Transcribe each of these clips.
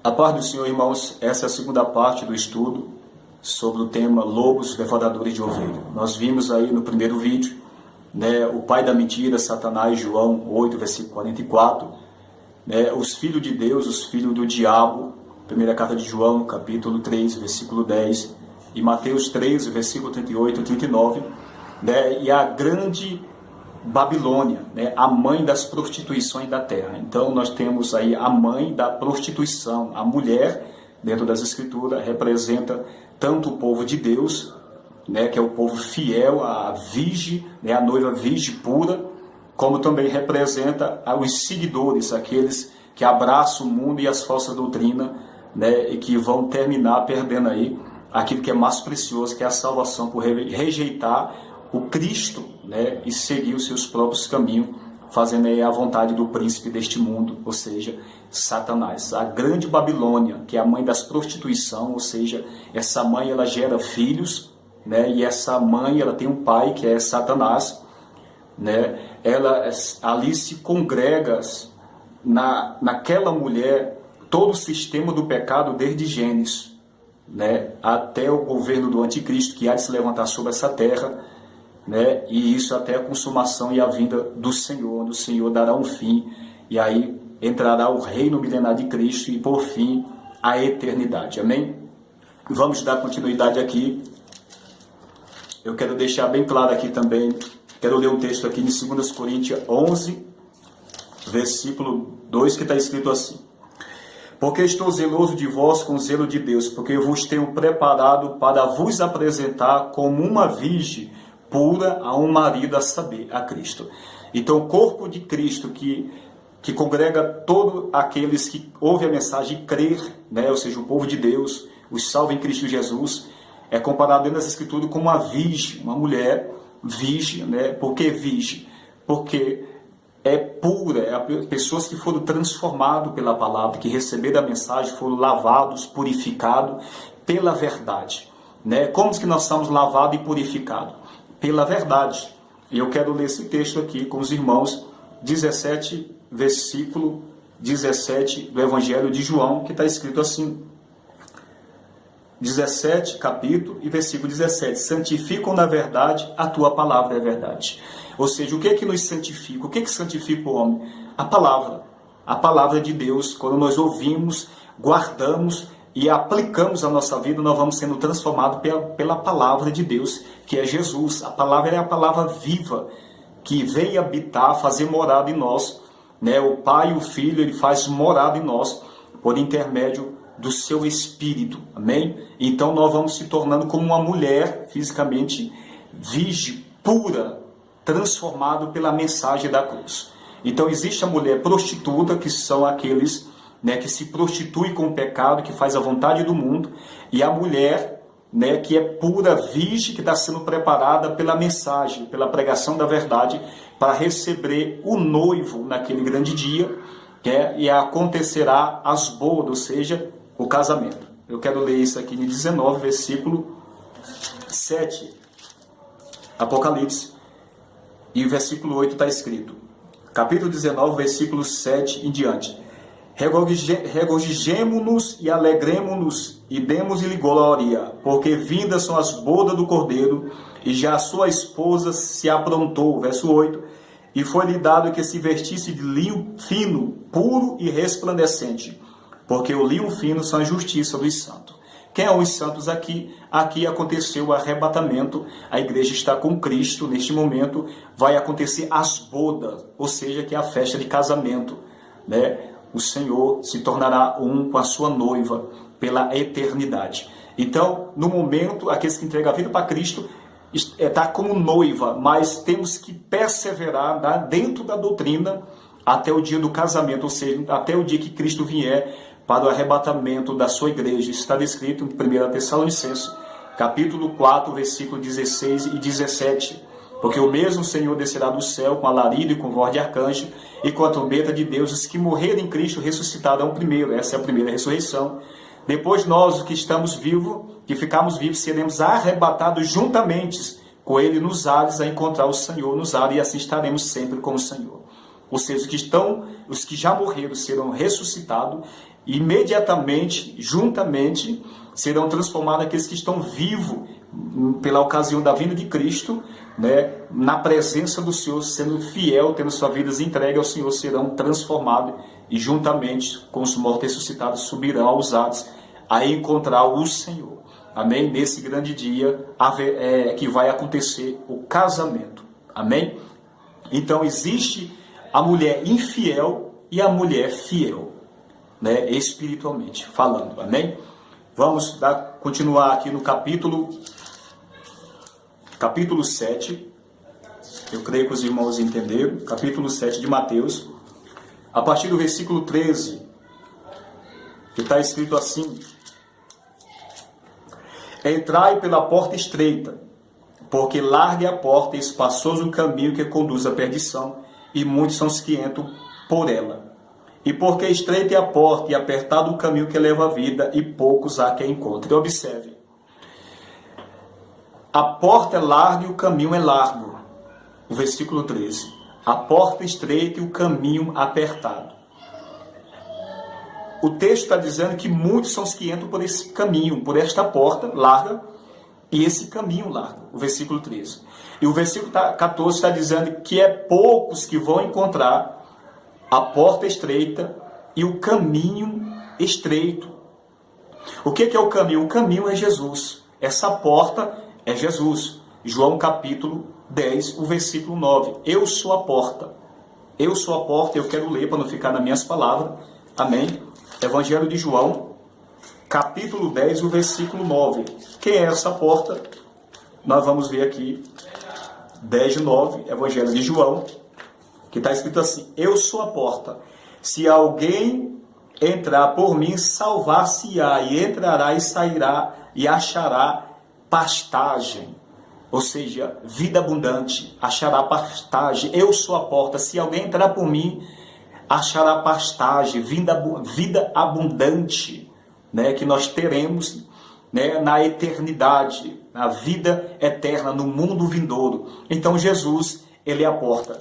A paz do Senhor, irmãos, essa é a segunda parte do estudo sobre o tema Lobos Devoradores de Ovelha. Nós vimos aí no primeiro vídeo, o pai da mentira, Satanás, João 8, versículo 44, os filhos de Deus, os filhos do diabo, primeira carta de João, capítulo 3, versículo 10, e Mateus 13, versículo 38 e 39, e a grande Babilônia, a mãe das prostituições da terra. Então nós temos aí a mãe da prostituição. A mulher, dentro das escrituras, representa tanto o povo de Deus, que é o povo fiel, a virgem, a noiva virgem pura, como também representa os seguidores, aqueles que abraçam o mundo e as falsas doutrinas, e que vão terminar perdendo aí aquilo que é mais precioso, que é a salvação, por rejeitar o Cristo, e seguir os seus próprios caminhos, fazendo aí a vontade do príncipe deste mundo, ou seja, Satanás. A grande Babilônia, que é a mãe das prostituição, ou seja, essa mãe ela gera filhos, e essa mãe ela tem um pai que é Satanás, ela ali se congrega naquela mulher todo o sistema do pecado desde Gênesis, até o governo do anticristo que há de se levantar sobre essa terra, e isso até a consumação e a vinda do Senhor, onde o Senhor dará um fim, e aí entrará o reino milenar de Cristo e por fim a eternidade. Amém? Vamos dar continuidade aqui. Eu quero deixar bem claro aqui também, quero ler um texto aqui de 2 Coríntios 11, versículo 2, que está escrito assim: porque estou zeloso de vós com o zelo de Deus, porque eu vos tenho preparado para vos apresentar como uma virgem pura a um marido, a saber, a Cristo. Então o corpo de Cristo que congrega todos aqueles que ouvem a mensagem e crer, ou seja, o povo de Deus, os salvos em Cristo Jesus, é comparado dentro das Escrituras com uma virgem, uma mulher virgem. Por que virgem? Porque é pura, pessoas que foram transformadas pela palavra, que receberam a mensagem, foram lavados, purificados pela verdade. Como que nós somos lavados e purificados? Pela verdade. E eu quero ler esse texto aqui com os irmãos, 17, versículo 17 do Evangelho de João, que está escrito assim, 17, capítulo e versículo 17, santificam na verdade, a tua palavra é verdade. Ou seja, o que é que nos santifica? O que é que santifica o homem? A palavra de Deus. Quando nós ouvimos, guardamos e aplicamos a nossa vida, nós vamos sendo transformados pela palavra de Deus, que é Jesus. A palavra é a palavra viva, que vem habitar, fazer morada em nós. O Pai e o Filho, ele faz morada em nós, por intermédio do seu Espírito. Amém? Então nós vamos se tornando como uma mulher, fisicamente virgem, pura, transformado pela mensagem da cruz. Então existe a mulher prostituta, que são aqueles que se prostitui com o pecado, que faz a vontade do mundo, e a mulher, que é pura, virgem, que está sendo preparada pela mensagem, pela pregação da verdade, para receber o noivo naquele grande dia, e acontecerá as bodas, ou seja, o casamento. Eu quero ler isso aqui em 19, versículo 7, Apocalipse, e o versículo 8 está escrito, capítulo 19, versículo 7 em diante: regozijemo-nos e alegremo-nos e demos-lhe glória, porque vindas são as bodas do Cordeiro, e já a sua esposa se aprontou. Verso 8: e foi-lhe dado que se vestisse de linho fino, puro e resplandecente, porque o linho fino são a justiça dos santos. Quem é os santos aqui? Aqui aconteceu o arrebatamento, a igreja está com Cristo, neste momento vai acontecer as bodas, ou seja, que é a festa de casamento, O Senhor se tornará um com a sua noiva pela eternidade. Então, no momento, aqueles que entregam a vida para Cristo está como noiva, mas temos que perseverar dentro da doutrina até o dia do casamento, ou seja, até o dia que Cristo vier para o arrebatamento da sua igreja. Isso está descrito em 1 Tessalonicenses, capítulo 4, versículo 16 e 17. Porque o mesmo Senhor descerá do céu com alarido e com voz de arcanjo e com a trombeta de Deus. Os que morrerem em Cristo ressuscitarão primeiro. Essa é a primeira ressurreição. Depois nós, os que estamos vivos, que ficamos vivos, seremos arrebatados juntamente com Ele nos ares a encontrar o Senhor nos ares, e assim estaremos sempre com o Senhor. ou seja, os que já morreram serão ressuscitados, e imediatamente, juntamente, serão transformados aqueles que estão vivos pela ocasião da vinda de Cristo, né, na presença do Senhor, sendo fiel, tendo suas vidas entregues ao Senhor, serão transformados e juntamente com os mortos ressuscitados subirão aos ares a encontrar o Senhor. Amém? Nesse grande dia que vai acontecer o casamento. Amém? Então existe a mulher infiel e a mulher fiel, né, espiritualmente falando. Amém? Vamos continuar aqui no capítulo 7. Eu creio que os irmãos entenderam. Capítulo 7 de Mateus. A partir do versículo 13, que está escrito assim: Entrai pela porta estreita, porque larga é a porta e espaçoso o caminho que conduz à perdição, e muitos são os que entram por ela. E porque estreita é a porta e apertado o caminho que leva à vida, e poucos há que a encontrem. Observe. A porta é larga e o caminho é largo. O versículo 13. A porta estreita e o caminho apertado. O texto está dizendo que muitos são os que entram por esse caminho, por esta porta larga e esse caminho largo. O versículo 13. E o versículo 14 está dizendo que é poucos que vão encontrar a porta estreita e o caminho estreito. O que é o caminho? O caminho é Jesus. Essa porta é Jesus. João capítulo 10, o versículo 9. Eu sou a porta. Eu sou a porta. Eu quero ler para não ficar nas minhas palavras. Amém? Evangelho de João, capítulo 10, o versículo 9. Quem é essa porta? Nós vamos ver aqui. 10, 9, Evangelho de João, que está escrito assim: Eu sou a porta. Se alguém entrar por mim, salvar-se-á, e entrará e sairá, e achará pastagem. Ou seja, vida abundante, achará pastagem. Eu sou a porta. Se alguém entrar por mim, achará pastagem, vida abundante, né, que nós teremos, né, na eternidade, na vida eterna, no mundo vindouro. Então Jesus, ele é a porta.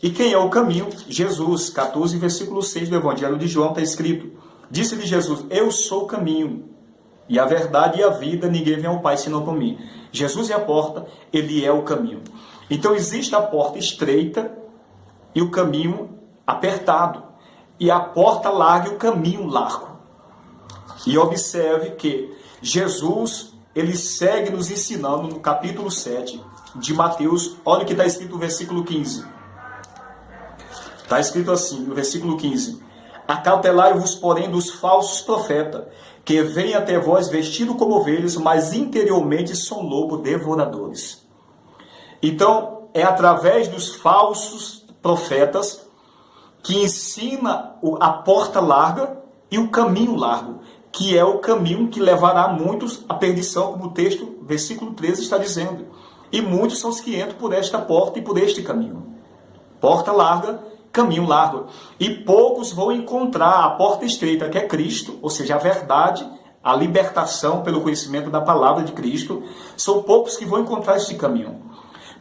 E quem é o caminho? Jesus. 14, versículo 6 do Evangelho de João está escrito: Disse-lhe Jesus: Eu sou o caminho, e a verdade e a vida, ninguém vem ao Pai senão por mim. Jesus é a porta, ele é o caminho. Então existe a porta estreita e o caminho apertado, e a porta larga e o caminho largo. E observe que Jesus, ele segue nos ensinando no capítulo 7 de Mateus. Olha o que está escrito no versículo 15. Está escrito assim, no versículo 15: Acautelai-vos, porém, dos falsos profetas, que vêm até vós vestidos como ovelhas, mas interiormente são lobos devoradores. Então, é através dos falsos profetas que ensina a porta larga e o caminho largo, que é o caminho que levará muitos à perdição, como o texto, versículo 13, está dizendo. E muitos são os que entram por esta porta e por este caminho. Porta larga, caminho largo. E poucos vão encontrar a porta estreita, que é Cristo, ou seja, a verdade, a libertação pelo conhecimento da palavra de Cristo. São poucos que vão encontrar este caminho.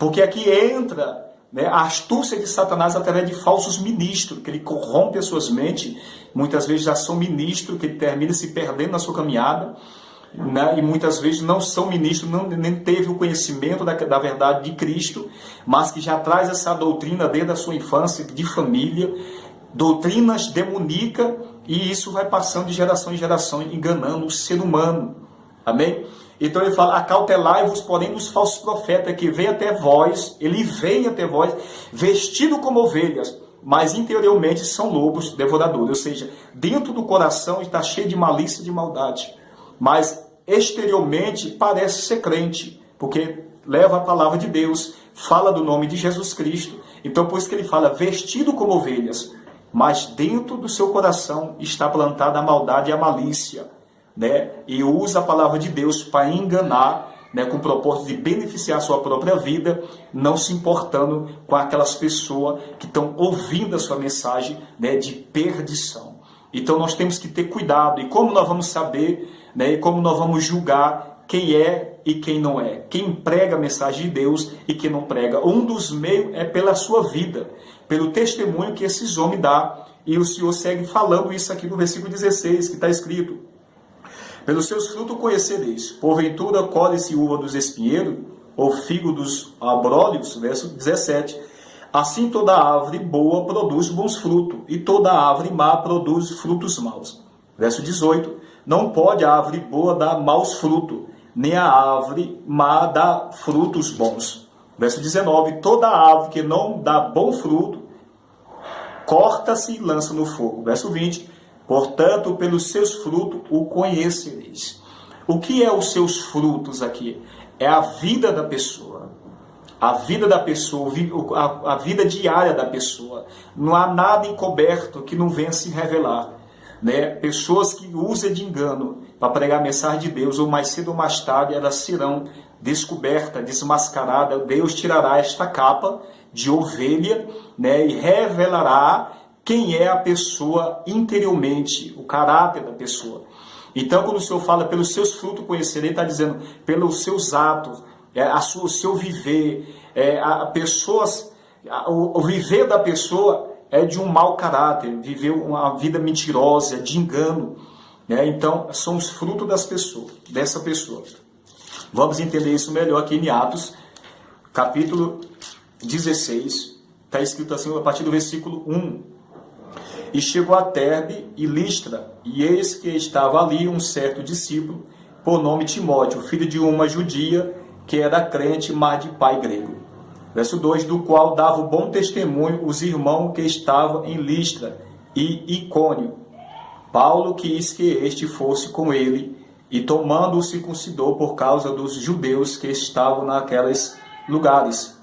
Porque aqui entra, né, a astúcia de Satanás através de falsos ministros, que ele corrompe as suas mentes. Muitas vezes já são ministros que ele termina se perdendo na sua caminhada, né, e muitas vezes não são ministros, nem teve o conhecimento da verdade de Cristo, mas que já traz essa doutrina desde a sua infância, de família, doutrinas demoníacas, e isso vai passando de geração em geração, enganando o ser humano. Amém? Então ele fala: acautelai-vos, porém, dos falsos profetas, que vem até vós, ele vem até vós, vestido como ovelhas, mas interiormente são lobos devoradores. Ou seja, dentro do coração está cheio de malícia e de maldade, mas exteriormente parece ser crente, porque leva a palavra de Deus, fala do nome de Jesus Cristo. Então por isso que ele fala: vestido como ovelhas, mas dentro do seu coração está plantada a maldade e a malícia, né? E usa a palavra de Deus para enganar, né, com o propósito de beneficiar a sua própria vida, não se importando com aquelas pessoas que estão ouvindo a sua mensagem, né, de perdição. Então nós temos que ter cuidado. E como nós vamos saber, né, e como nós vamos julgar quem é e quem não é, quem prega a mensagem de Deus e quem não prega. Um dos meios é pela sua vida, pelo testemunho que esses homens dão. E o Senhor segue falando isso aqui no versículo 16, que está escrito: pelos seus frutos conhecereis. Porventura colhe-se uva dos espinheiros, ou figo dos abrolhos? Verso 17. Assim toda árvore boa produz bons frutos, e toda árvore má produz frutos maus. Verso 18. Não pode a árvore boa dar maus frutos, nem a árvore má dar frutos bons. Verso 19. Toda árvore que não dá bom fruto, corta-se e lança no fogo. Verso 20. Portanto, pelos seus frutos o conhecereis. O que é os seus frutos aqui? É a vida da pessoa. A vida da pessoa, a vida diária da pessoa. Não há nada encoberto que não venha se revelar. Né? Pessoas que usam de engano para pregar a mensagem de Deus, ou mais cedo ou mais tarde, elas serão descobertas, desmascaradas. Deus tirará esta capa de ovelha, né, e revelará quem é a pessoa interiormente, o caráter da pessoa. Então, quando o Senhor fala pelos seus frutos conhecerei, está dizendo pelos seus atos, o seu viver. O viver da pessoa é de um mau caráter, viver uma vida mentirosa, de engano. Né? Então, são os frutos dessa pessoa. Vamos entender isso melhor aqui em Atos, capítulo 16, está escrito assim a partir do versículo 1. E chegou a Derbe e Listra, e eis que estava ali um certo discípulo, por nome Timóteo, filho de uma judia, que era crente, mas de pai grego. Verso 2, do qual dava bom testemunho os irmãos que estavam em Listra e Icônio. Paulo quis que este fosse com ele, e tomando-o circuncidou por causa dos judeus que estavam naqueles lugares,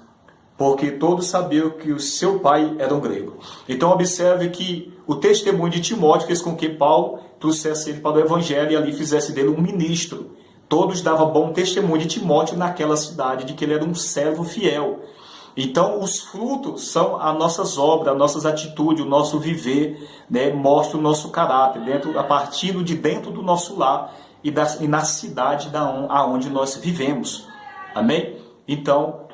porque todos sabiam que o seu pai era um grego. Então observe que o testemunho de Timóteo fez com que Paulo trouxesse ele para o evangelho e ali fizesse dele um ministro. Todos davam bom testemunho de Timóteo naquela cidade, de que ele era um servo fiel. Então os frutos são as nossas obras, as nossas atitudes, o nosso viver, né, mostra o nosso caráter, a partir de dentro do nosso lar e na cidade aonde nós vivemos. Amém? Então,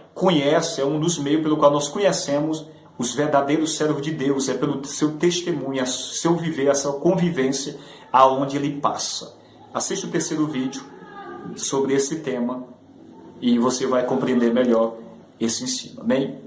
é um dos meios pelo qual nós conhecemos os verdadeiros servos de Deus, é pelo seu testemunho, seu viver, a sua convivência aonde ele passa. Assista o terceiro vídeo sobre esse tema e você vai compreender melhor esse ensino. Amém?